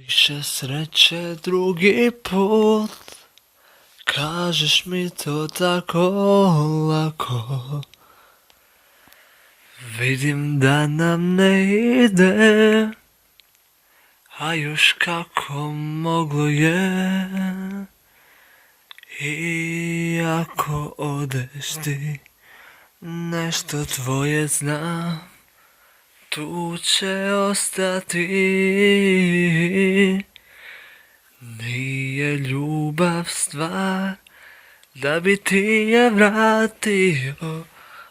Više sreće drugi put, kažeš mi to tako lako. Vidim da nam ne ide, a još kako moglo je. I ako odeš ti, nešto tvoje znam, tu će ostati. Nije ljubav stvar da bi ti je vratio.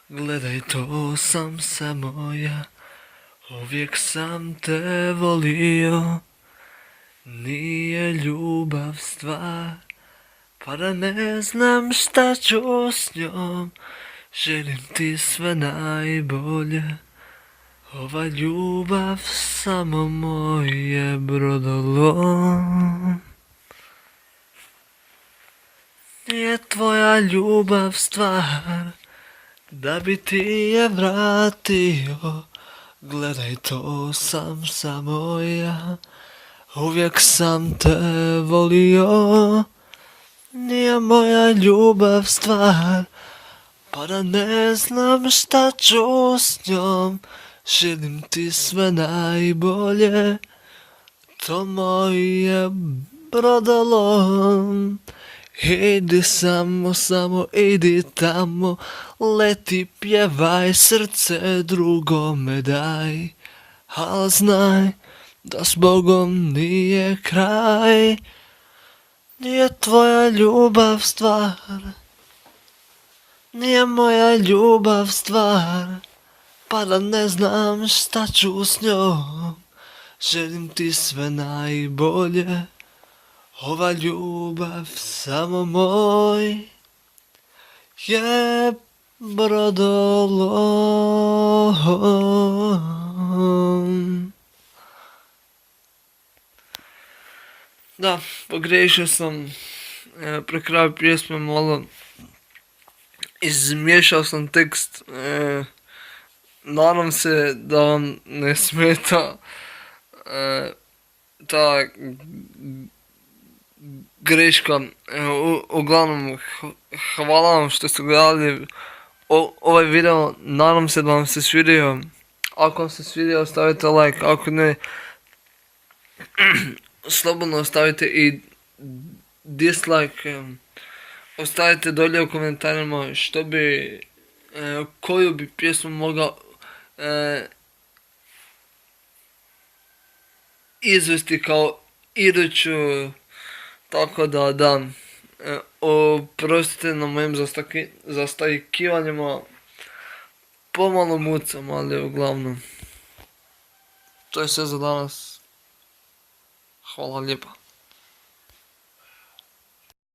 Gledaj, to sam samo ja, uvijek sam te volio. Nije ljubav stvar, pa da ne znam šta ću s njom. Želim ti sve najbolje, ova ljubav samo moje brodolom. Nije tvoja ljubav stvar da bi ti je vratio. Gledaj, to sam samo ja, uvijek sam te volio. Nije moja ljubav stvar, pa da ne znam šta ću s njom. Želim ti sve najbolje, to moje brodolom. Idi samo idi tamo, leti, pjevaj, srce drugome daj. Al znaj da s Bogom nije kraj. Nije tvoja ljubav stvar, nije moja ljubav stvar, pa da ne znam šta ću s njom. Želim ti sve najbolje, ova ljubav samo moj je brodolom. Da, pogriješio sam pri kraju pjesme malo. Izmiješao sam tekst. Nadam se da vam ne smeta ta greška. Uglavnom, hvala vam što ste gledali ovaj video. Nadam se da vam se svidio. Ako vam se svidio, stavite like. Ako ne, slobodno ostavite i dislike. Ostavite dolje u komentarima što bi, koju bi pjesmu mogao izvesti kao iduću. Tako da, oprostite na mojim zastajkivanjima, pomalo mucam, ali uglavnom. To je sve za danas. Hvala lijepa.